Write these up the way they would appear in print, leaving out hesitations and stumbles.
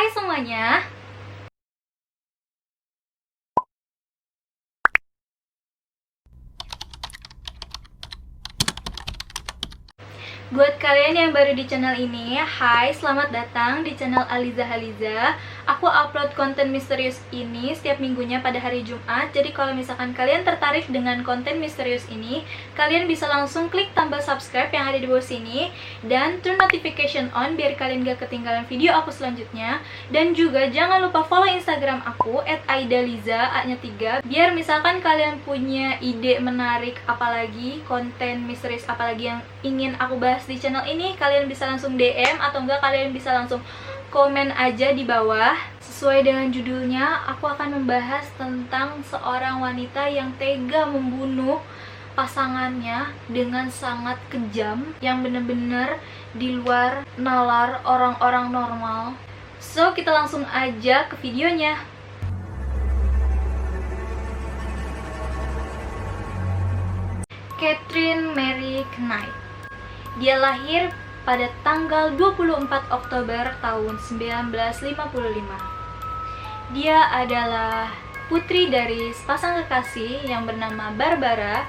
Hai semuanya. Buat kalian yang baru di channel ini, hai, selamat datang di channel Aliza Haliza. Aku upload konten misterius ini setiap minggunya pada hari Jumat. Jadi kalau misalkan kalian tertarik dengan konten misterius ini, kalian bisa langsung klik tombol subscribe yang ada di bawah sini dan turn notification on biar kalian gak ketinggalan video aku selanjutnya. Dan juga jangan lupa follow Instagram aku @aidaliza A-nya 3, biar misalkan kalian punya ide menarik apalagi konten misterius apalagi yang ingin aku bahas di channel ini, kalian bisa langsung DM atau enggak kalian bisa langsung komen aja di bawah. Sesuai dengan judulnya, aku akan membahas tentang seorang wanita yang tega membunuh pasangannya dengan sangat kejam, yang bener-bener di luar nalar orang-orang normal. So, kita langsung aja ke videonya. Catherine Mary Knight. Dia lahir pada tanggal 24 Oktober tahun 1955. Dia adalah putri dari sepasang kekasih yang bernama Barbara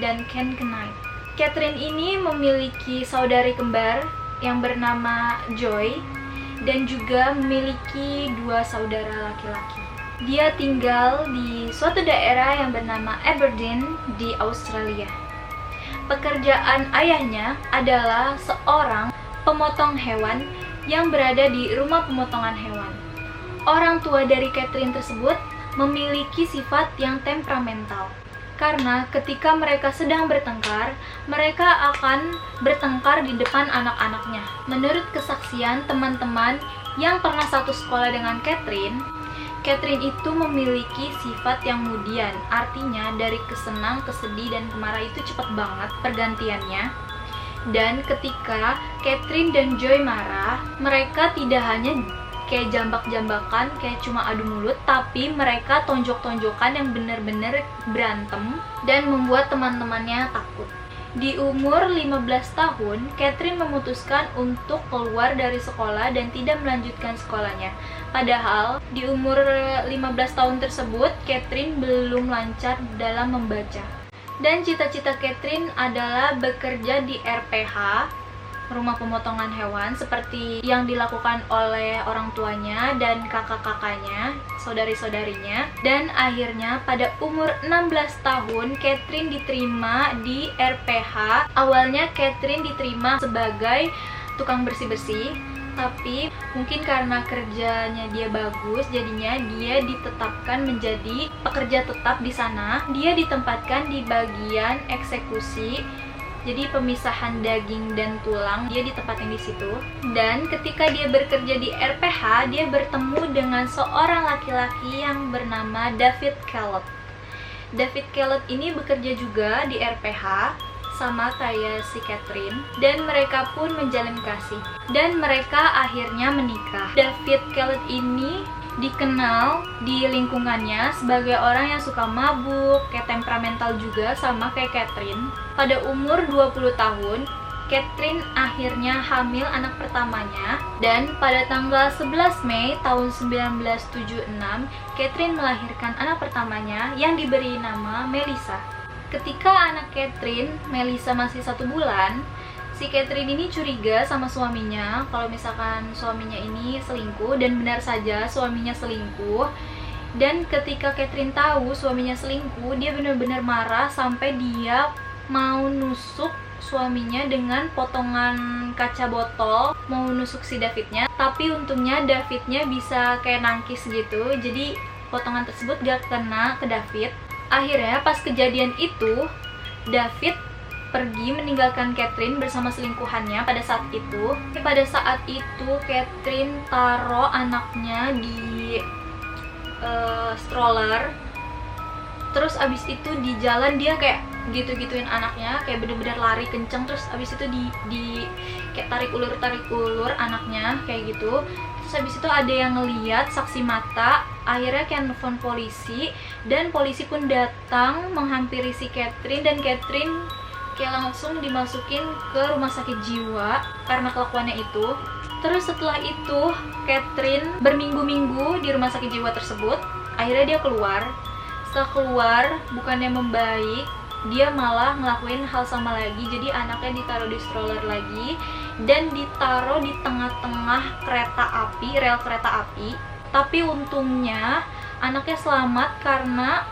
dan Ken Knight. Catherine ini memiliki saudari kembar yang bernama Joy dan juga memiliki dua saudara laki-laki. Dia tinggal di suatu daerah yang bernama Aberdeen di Australia. Pekerjaan ayahnya adalah seorang pemotong hewan yang berada di rumah pemotongan hewan. Orang tua dari Catherine tersebut memiliki sifat yang temperamental, karena ketika mereka sedang bertengkar, mereka akan bertengkar di depan anak-anaknya. Menurut kesaksian teman-teman yang pernah satu sekolah dengan Catherine itu memiliki sifat yang kemudian, artinya dari kesenang, kesedih, dan kemarah itu cepat banget pergantiannya. Dan ketika Catherine dan Joy marah, mereka tidak hanya kayak jambak-jambakan, kayak cuma adu mulut, tapi mereka tonjok-tonjokan yang benar-benar berantem dan membuat teman-temannya takut. Di umur 15 tahun, Catherine memutuskan untuk keluar dari sekolah dan tidak melanjutkan sekolahnya. Padahal, di umur 15 tahun tersebut, Catherine belum lancar dalam membaca. Dan cita-cita Catherine adalah bekerja di RPH, rumah pemotongan hewan, seperti yang dilakukan oleh orang tuanya dan kakak-kakaknya, saudari-saudarinya. Dan akhirnya pada umur 16 tahun Catherine diterima di RPH. Awalnya Catherine diterima sebagai tukang bersih-bersih, tapi mungkin karena kerjanya dia bagus, jadinya dia ditetapkan menjadi pekerja tetap di sana. Dia ditempatkan di bagian eksekusi, jadi pemisahan daging dan tulang, dia ditempatin di situ. Dan ketika dia bekerja di RPH, dia bertemu dengan seorang laki-laki yang bernama David Kellett. David Kellett ini bekerja juga di RPH sama kayak si Catherine, dan mereka pun menjalin kasih. Dan mereka akhirnya menikah. David Kellett ini dikenal di lingkungannya sebagai orang yang suka mabuk, kayak temperamental juga sama kayak Catherine. Pada umur 20 tahun, Catherine akhirnya hamil anak pertamanya, dan pada tanggal 11 Mei tahun 1976, Catherine melahirkan anak pertamanya yang diberi nama Melissa. Ketika anak Catherine, Melissa, masih 1 bulan, si Catherine ini curiga sama suaminya kalau misalkan suaminya ini selingkuh, dan benar saja suaminya selingkuh. Dan ketika Catherine tahu suaminya selingkuh, dia benar-benar marah sampai dia mau nusuk suaminya dengan potongan kaca botol, mau nusuk si Davidnya. Tapi untungnya Davidnya bisa kayak nangkis gitu, jadi potongan tersebut gak kena ke David. Akhirnya pas kejadian itu, David pergi meninggalkan Catherine bersama selingkuhannya pada saat itu. Pada saat itu Catherine taruh anaknya di stroller. Terus abis itu di jalan dia kayak gitu-gituin anaknya, kayak bener-bener lari kenceng. Terus abis itu di kayak tarik ulur anaknya kayak gitu. Terus abis itu ada yang ngeliat, saksi mata. Akhirnya kayak nelfon polisi, dan polisi pun datang menghampiri si Catherine, dan Catherine kayak langsung dimasukin ke rumah sakit jiwa karena kelakuannya itu. Terus setelah itu Catherine berminggu-minggu di rumah sakit jiwa tersebut. Akhirnya dia keluar. Setelah keluar, bukannya membaik, dia malah ngelakuin hal sama lagi. Jadi anaknya ditaruh di stroller lagi dan ditaruh di tengah-tengah kereta api, rel kereta api. Tapi untungnya anaknya selamat karena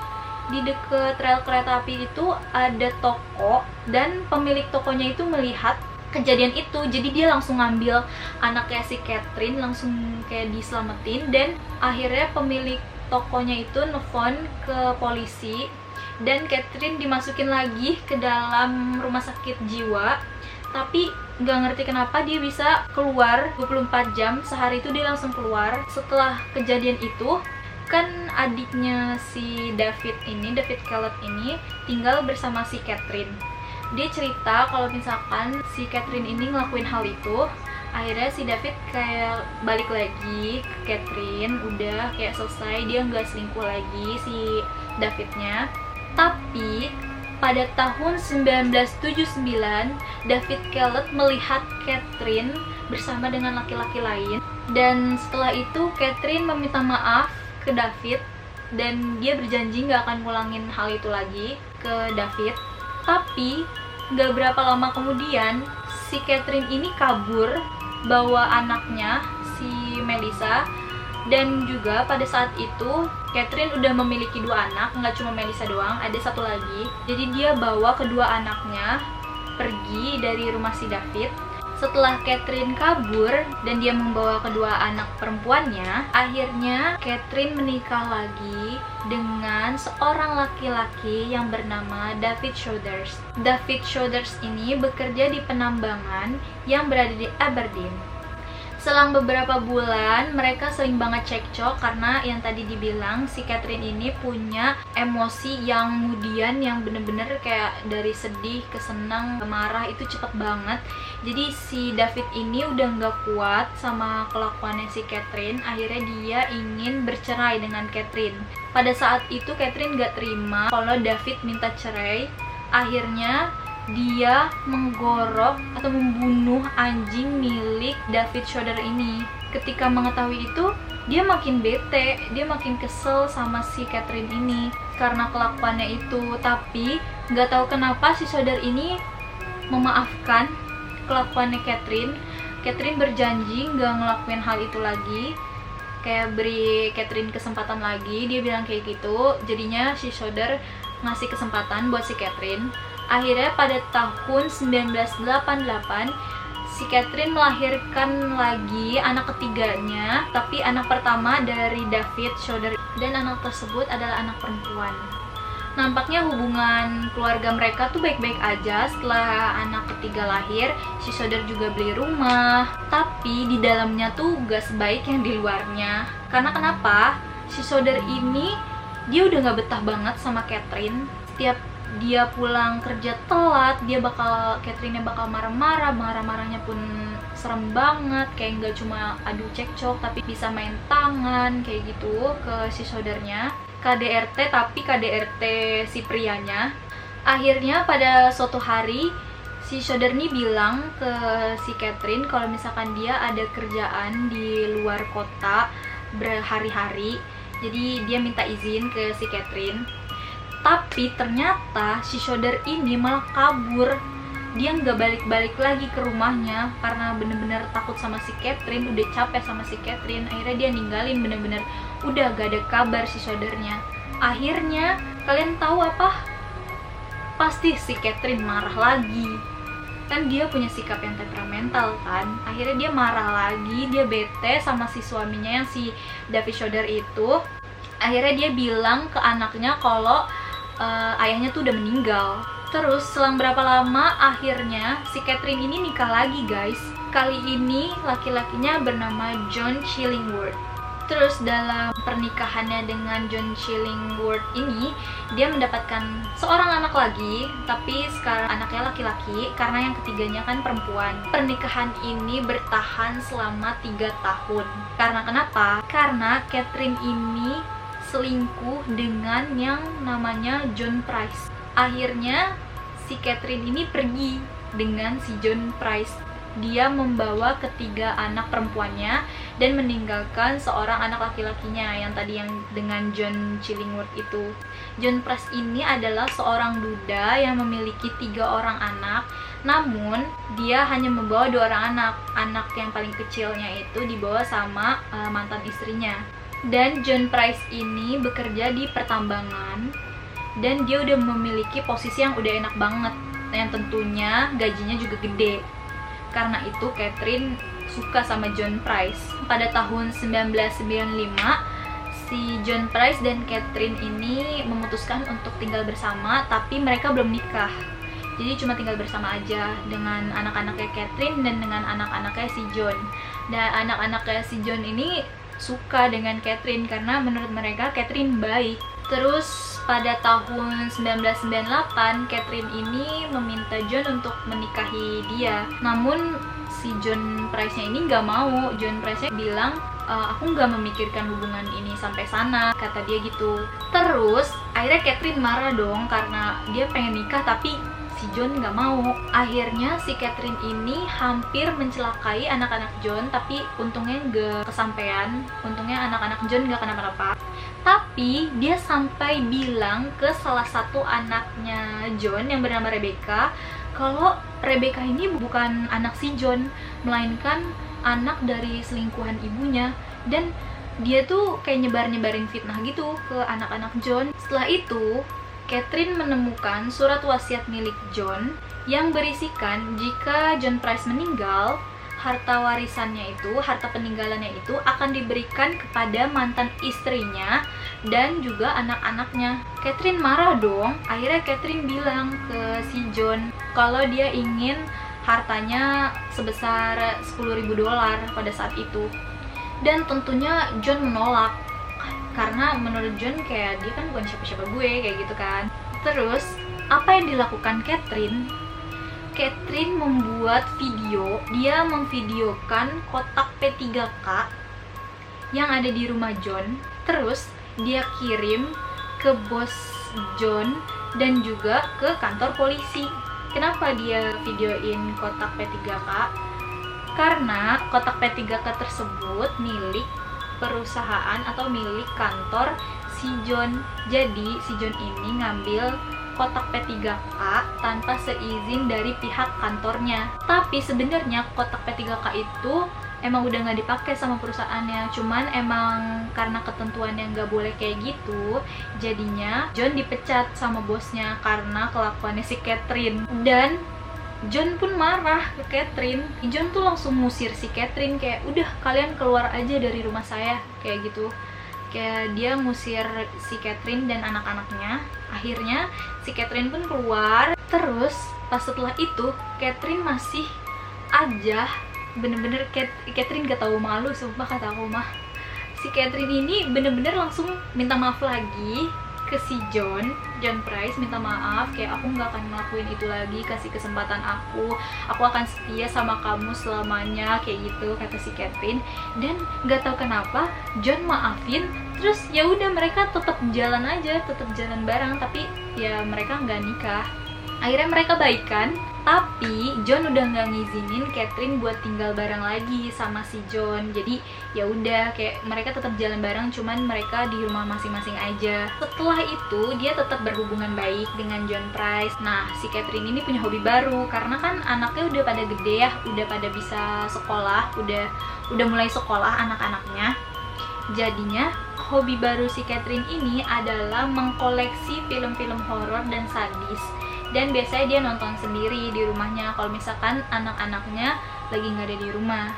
di deket rel kereta api itu ada toko dan pemilik tokonya itu melihat kejadian itu. Jadi dia langsung ngambil anaknya si Catherine, langsung kayak diselamatin. Dan akhirnya pemilik tokonya itu nelfon ke polisi dan Catherine dimasukin lagi ke dalam rumah sakit jiwa. Tapi nggak ngerti kenapa dia bisa keluar 24 jam, sehari itu dia langsung keluar. Setelah kejadian itu kan adiknya si David Kellett ini tinggal bersama si Catherine. Dia cerita kalau misalkan si Catherine ini ngelakuin hal itu, akhirnya si David kayak balik lagi ke Catherine, udah kayak selesai, dia nggak selingkuh lagi si Davidnya. Tapi pada tahun 1979 David Kellett melihat Catherine bersama dengan laki-laki lain, dan setelah itu Catherine meminta maaf ke David dan dia berjanji nggak akan ngulangin hal itu lagi ke David. Tapi nggak berapa lama kemudian si Catherine ini kabur bawa anaknya si Melissa. Dan juga pada saat itu Catherine udah memiliki 2 anak, nggak cuma Melissa doang, ada satu lagi. Jadi dia bawa kedua anaknya pergi dari rumah si David. Setelah Catherine kabur dan dia membawa kedua anak perempuannya, akhirnya Catherine menikah lagi dengan seorang laki-laki yang bernama David Shouders. David Shouders ini bekerja di penambangan yang berada di Aberdeen. Selang beberapa bulan, mereka sering banget cekcok karena yang tadi dibilang si Catherine ini punya emosi yang kemudian yang bener-bener kayak dari sedih ke senang ke marah itu cepet banget. Jadi si David ini udah nggak kuat sama kelakuannya si Catherine. Akhirnya dia ingin bercerai dengan Catherine. Pada saat itu Catherine nggak terima kalau David minta cerai. Akhirnya dia menggorok atau membunuh anjing milik David Shouders ini. Ketika mengetahui itu, dia makin bete, dia makin kesel sama si Catherine ini karena kelakuannya itu. Tapi nggak tahu kenapa si Shouders ini memaafkan kelakuannya Catherine. Catherine berjanji nggak ngelakuin hal itu lagi, kayak beri Catherine kesempatan lagi. Dia bilang kayak gitu. Jadinya si Shouders ngasih kesempatan buat si Catherine. Akhirnya pada tahun 1988 si Catherine melahirkan lagi anak ketiganya, tapi anak pertama dari David Shouders, dan anak tersebut adalah anak perempuan. Nampaknya hubungan keluarga mereka tuh baik-baik aja. Setelah anak ketiga lahir, si Shouders juga beli rumah, tapi di dalamnya tuh gak sebaik yang di luarnya. Karena kenapa? Si Shouders ini dia udah gak betah banget sama Catherine. Setiap dia pulang kerja telat, Catherine-nya bakal marah-marah. Marah-marahnya pun serem banget, kayak nggak cuma adu cekcok tapi bisa main tangan kayak gitu ke si Shouders-nya. KDRT, tapi KDRT si prianya. Akhirnya pada suatu hari si Shouders ini bilang ke si Catherine kalau misalkan dia ada kerjaan di luar kota berhari-hari, jadi dia minta izin ke si Catherine. Tapi ternyata si Shouders ini malah kabur. Dia nggak balik-balik lagi ke rumahnya karena bener-bener takut sama si Catherine, udah capek sama si Catherine. Akhirnya dia ninggalin, bener-bener udah gak ada kabar si Shouders-nya. Akhirnya kalian tahu apa? Pasti si Catherine marah lagi. Kan dia punya sikap yang temperamental kan. Akhirnya dia marah lagi, dia bete sama si suaminya yang si David Shouders itu. Akhirnya dia bilang ke anaknya kalau ayahnya tuh udah meninggal. Terus selang berapa lama akhirnya si Catherine ini nikah lagi guys. Kali ini laki-lakinya bernama John Chillingworth. Terus dalam pernikahannya dengan John Chillingworth ini, dia mendapatkan seorang anak lagi, tapi sekarang anaknya laki-laki karena yang ketiganya kan perempuan. Pernikahan ini bertahan selama 3 tahun. Karena kenapa? Karena Catherine ini selingkuh dengan yang namanya John Price. Akhirnya si Catherine ini pergi dengan si John Price. dia membawa ketiga anak perempuannya dan meninggalkan seorang anak laki-lakinya yang tadi yang dengan John Chillingworth itu. John Price ini adalah seorang duda yang memiliki 3 orang anak, namun dia hanya membawa 2 orang anak. Anak yang paling kecilnya itu dibawa sama mantan istrinya. Dan John Price ini bekerja di pertambangan dan dia udah memiliki posisi yang udah enak banget, yang tentunya gajinya juga gede. Karena itu Catherine suka sama John Price. Pada tahun 1995, si John Price dan Catherine ini memutuskan untuk tinggal bersama, tapi mereka belum nikah. Jadi cuma tinggal bersama aja dengan anak-anaknya Catherine dan dengan anak-anaknya si John. Dan anak-anaknya si John ini suka dengan Catherine karena menurut mereka Catherine baik. Terus pada tahun 1998, Catherine ini meminta John untuk menikahi dia. Namun si John Price-nya ini nggak mau. John Price-nya bilang, aku nggak memikirkan hubungan ini sampai sana, kata dia gitu. Terus akhirnya Catherine marah dong karena dia pengen nikah tapi si John nggak mau. Akhirnya si Catherine ini hampir mencelakai anak-anak John, tapi untungnya nggak kesampean. Untungnya anak-anak John nggak kenapa-napa. Tapi dia sampai bilang ke salah satu anaknya John yang bernama Rebecca kalau Rebecca ini bukan anak si John, melainkan anak dari selingkuhan ibunya. Dan dia tuh kayak nyebarin fitnah gitu ke anak-anak John. Setelah itu Catherine menemukan surat wasiat milik John yang berisikan jika John Price meninggal, harta warisannya itu, harta peninggalannya itu akan diberikan kepada mantan istrinya dan juga anak-anaknya. Catherine marah dong. Akhirnya Catherine bilang ke si John kalau dia ingin hartanya sebesar $10.000 pada saat itu. Dan tentunya John menolak karena menurut John kayak dia kan bukan siapa-siapa gue, kayak gitu kan. Terus apa yang dilakukan Catherine? Catherine membuat video. Dia memvideokan kotak P3K yang ada di rumah John. Terus dia kirim ke bos John dan juga ke kantor polisi. Kenapa dia videoin kotak P3K? Karena kotak P3K tersebut milik perusahaan atau milik kantor si John. Jadi si John ini ngambil kotak P3K tanpa seizin dari pihak kantornya. Tapi sebenarnya kotak P3K itu emang udah nggak dipakai sama perusahaannya, cuman emang karena ketentuan yang nggak boleh kayak gitu, jadinya John dipecat sama bosnya karena kelakuannya si Catherine. Dan John pun marah ke Catherine. John tuh langsung ngusir si Catherine, kayak udah kalian keluar aja dari rumah saya, kayak gitu. Kayak dia ngusir si Catherine dan anak-anaknya. Akhirnya si Catherine pun keluar. Terus pas setelah itu Catherine masih aja bener-bener Catherine gak tahu malu, sumpah kata aku mah. Si Catherine ini bener-bener langsung minta maaf lagi ke si John Price, minta maaf kayak aku nggak akan ngelakuin itu lagi, kasih kesempatan aku akan setia sama kamu selamanya, kayak gitu kata si Catherine. Dan nggak tahu kenapa John maafin. Terus ya udah mereka tetap jalan aja, tetap jalan bareng, tapi ya mereka nggak nikah. Akhirnya mereka baikan, tapi John udah nggak ngizinin Catherine buat tinggal bareng lagi sama si John. Jadi ya udah kayak mereka tetap jalan bareng, cuman mereka di rumah masing-masing aja. Setelah itu dia tetap berhubungan baik dengan John Price. Nah si Catherine ini punya hobi baru karena kan anaknya udah pada gede ya, udah pada bisa sekolah, udah mulai sekolah anak-anaknya. Jadinya hobi baru si Catherine ini adalah mengkoleksi film-film horor dan sadis. Dan biasanya dia nonton sendiri di rumahnya kalau misalkan anak-anaknya lagi nggak ada di rumah.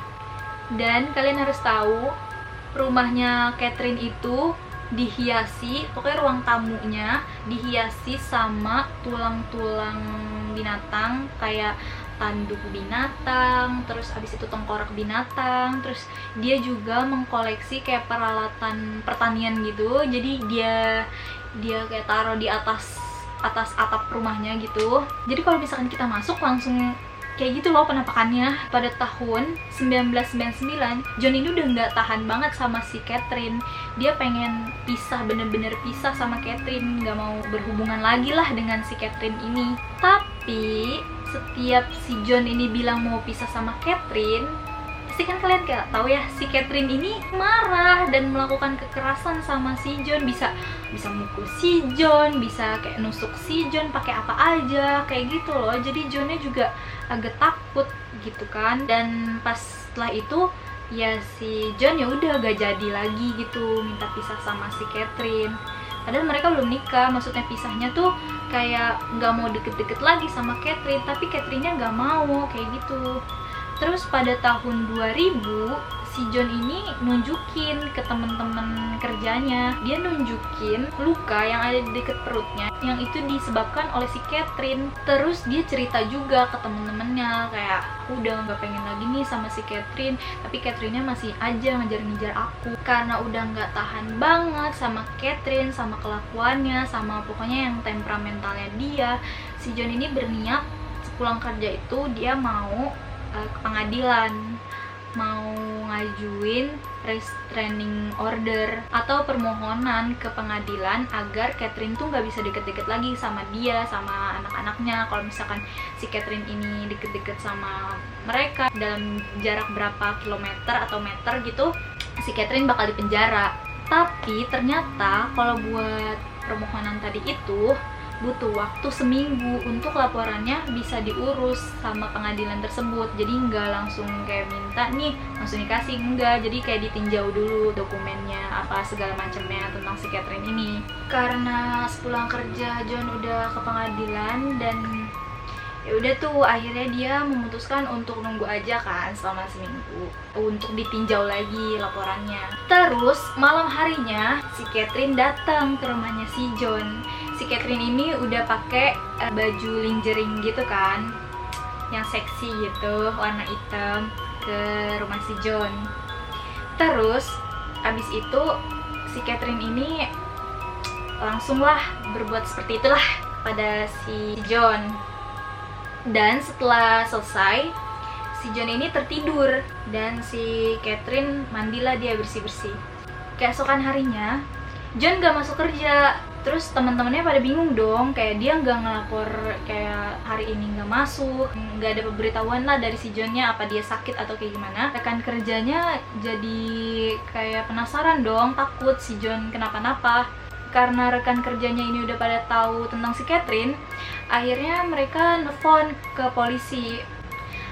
Dan kalian harus tahu, rumahnya Catherine itu dihiasi, pokoknya ruang tamunya dihiasi sama tulang-tulang binatang, kayak tanduk binatang, terus abis itu tengkorak binatang. Terus dia juga mengkoleksi kayak peralatan pertanian gitu. Jadi dia kayak taruh di atas atap rumahnya gitu. Jadi kalau misalkan kita masuk langsung kayak gitu loh penampakannya. Pada tahun 1999 John ini udah nggak tahan banget sama si Catherine. Dia pengen pisah, bener-bener pisah sama Catherine, nggak mau berhubungan lagi lah dengan si Catherine ini. Tapi setiap si John ini bilang mau pisah sama Catherine, pasti kan kalian kayak tahu ya, si Catherine ini marah dan melakukan kekerasan sama si John, bisa mukul si John, bisa kayak nusuk si John pakai apa aja kayak gitu loh. Jadi Johnnya juga agak takut gitu kan. Dan pas setelah itu ya si John ya udah gak jadi lagi gitu minta pisah sama si Catherine. Padahal mereka belum nikah, maksudnya pisahnya tuh kayak nggak mau deket-deket lagi sama Catherine, tapi Catherine-nya nggak mau kayak gitu. Terus pada tahun 2000 si John ini nunjukin ke temen-temen kerjanya, dia nunjukin luka yang ada di deket perutnya yang itu disebabkan oleh si Catherine. Terus dia cerita juga ke temen-temennya kayak, aku udah nggak pengen lagi nih sama si Catherine, tapi Catherine-nya masih aja ngejar-ngejar aku. Karena udah nggak tahan banget sama Catherine, sama kelakuannya, sama pokoknya yang temperamentalnya dia, si John ini berniat sepulang kerja itu dia mau ke pengadilan, mau ngajuin restraining order atau permohonan ke pengadilan agar Catherine tuh nggak bisa deket-deket lagi sama dia, sama anak-anaknya. Kalau misalkan si Catherine ini deket-deket sama mereka dalam jarak berapa kilometer atau meter gitu, si Catherine bakal dipenjara. Tapi ternyata kalau buat permohonan tadi itu butuh waktu seminggu untuk laporannya bisa diurus sama pengadilan tersebut. Jadi nggak langsung kayak minta nih langsung dikasih, enggak. Jadi kayak ditinjau dulu dokumennya apa segala macamnya tentang si Catherine ini. Karena sepulang kerja John udah ke pengadilan dan ya udah tuh akhirnya dia memutuskan untuk nunggu aja kan selama seminggu untuk ditinjau lagi laporannya. Terus malam harinya si Catherine datang ke rumahnya si John. Si Catherine ini udah pakai baju lingerie gitu kan, yang seksi gitu, warna hitam, ke rumah si John. Terus abis itu si Catherine ini langsunglah berbuat seperti itulah pada si John. Dan setelah selesai, si John ini tertidur dan si Catherine mandilah dia bersih-bersih. Keesokan harinya John gak masuk kerja. Terus teman-temannya pada bingung dong, kayak dia nggak ngelapor kayak hari ini nggak masuk, nggak ada pemberitahuan lah dari si Johnnya apa dia sakit atau kayak gimana. Rekan kerjanya jadi kayak penasaran dong, takut si John kenapa-napa. Karena rekan kerjanya ini udah pada tahu tentang si Catherine, akhirnya mereka nelfon ke polisi.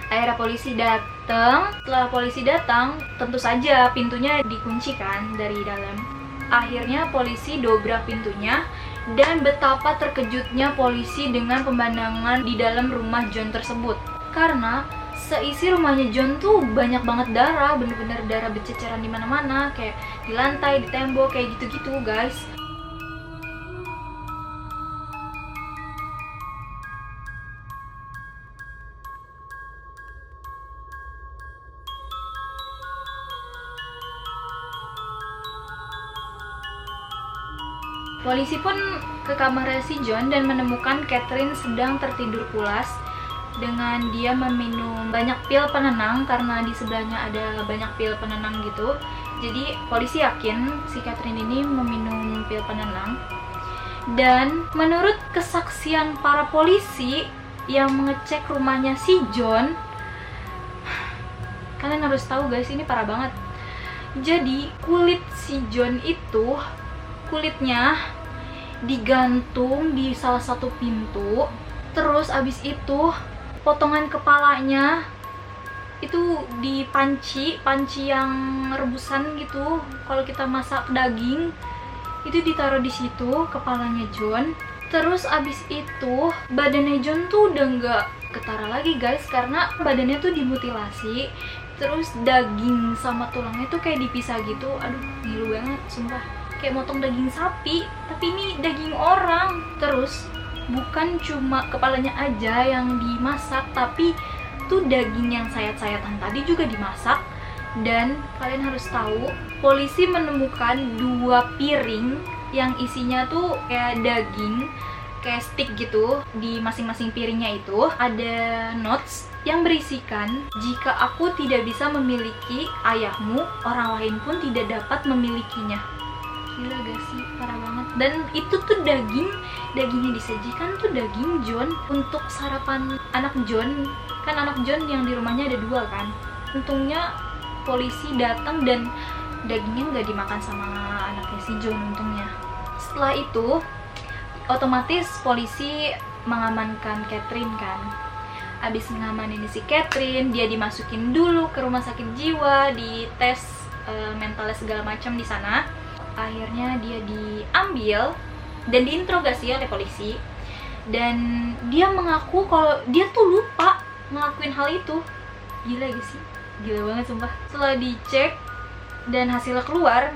Akhirnya polisi datang. Setelah polisi datang, tentu saja pintunya dikunci kan dari dalam. Akhirnya polisi dobrak pintunya dan betapa terkejutnya polisi dengan pemandangan di dalam rumah John tersebut. Karena seisi rumahnya John tuh banyak banget darah, bener-bener darah berceceran di mana-mana, kayak di lantai, di tembok, kayak gitu-gitu, guys. Polisi pun ke kamar si John dan menemukan Catherine sedang tertidur pulas dengan dia meminum banyak pil penenang karena di sebelahnya ada banyak pil penenang gitu. Jadi polisi yakin si Catherine ini meminum pil penenang. Dan menurut kesaksian para polisi yang mengecek rumahnya si John, kalian harus tahu guys, ini parah banget. Jadi kulit si John itu, kulitnya digantung di salah satu pintu. Terus abis itu potongan kepalanya itu dipanci, panci yang rebusan gitu. Kalau kita masak daging itu ditaruh di situ kepalanya John. Terus abis itu badannya John tuh udah nggak ketara lagi guys, karena badannya tuh dimutilasi. Terus daging sama tulangnya tuh kayak dipisah gitu. Aduh, ngilu banget sumpah, kayak motong daging sapi, tapi ini daging orang. Terus bukan cuma kepalanya aja yang dimasak, tapi tuh daging yang sayat-sayatan tadi juga dimasak. Dan kalian harus tahu, polisi menemukan 2 piring yang isinya tuh kayak daging, kayak stick gitu. Di masing-masing piringnya itu ada notes yang berisikan, jika aku tidak bisa memiliki ayahmu, orang lain pun tidak dapat memilikinya. Gila gak sih? Parah banget. Dan itu tuh dagingnya disajikan tuh daging John. Untuk sarapan anak John, kan anak John yang di rumahnya ada 2 kan. Untungnya polisi datang dan dagingnya nggak dimakan sama anaknya si John untungnya. Setelah itu otomatis polisi mengamankan Catherine kan. Abis ngamanin si Catherine, dia dimasukin dulu ke rumah sakit jiwa, dites mentalnya segala macam di sana. Akhirnya dia diambil dan diinterogasi oleh polisi, dan dia mengaku kalau dia tuh lupa ngelakuin hal itu. Gila gak sih? Gila banget sumpah. Setelah dicek dan hasilnya keluar,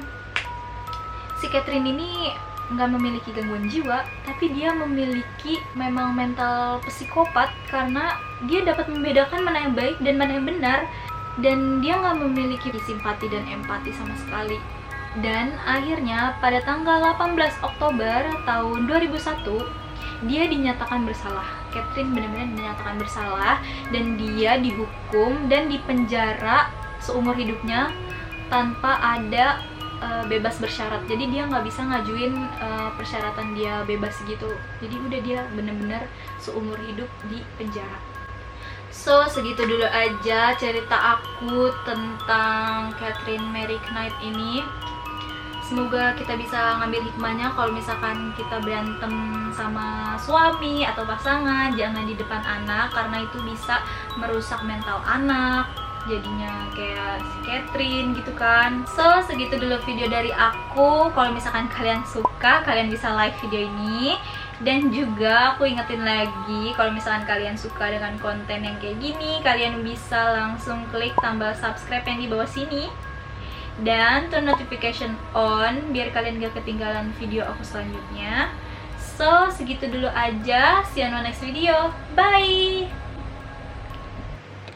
si Catherine ini nggak memiliki gangguan jiwa, tapi dia memiliki memang mental psikopat karena dia dapat membedakan mana yang baik dan mana yang benar, dan dia nggak memiliki simpati dan empati sama sekali. Dan akhirnya pada tanggal 18 Oktober tahun 2001 dia dinyatakan bersalah. Catherine benar-benar dinyatakan bersalah dan dia dihukum dan dipenjara seumur hidupnya tanpa ada bebas bersyarat. Jadi dia nggak bisa ngajuin persyaratan dia bebas gitu. Jadi udah dia benar-benar seumur hidup di penjara. So, segitu dulu aja cerita aku tentang Catherine Mary Knight ini. Semoga kita bisa ngambil hikmahnya kalau misalkan kita berantem sama suami atau pasangan, jangan di depan anak karena itu bisa merusak mental anak, jadinya kayak si Catherine gitu kan. So, segitu dulu video dari aku. Kalau misalkan kalian suka, kalian bisa like video ini. Dan juga aku ingetin lagi, kalau misalkan kalian suka dengan konten yang kayak gini, kalian bisa langsung klik tombol subscribe yang di bawah sini dan turn notification on biar kalian gak ketinggalan video aku selanjutnya. So, segitu dulu aja. See you on my next video. Bye!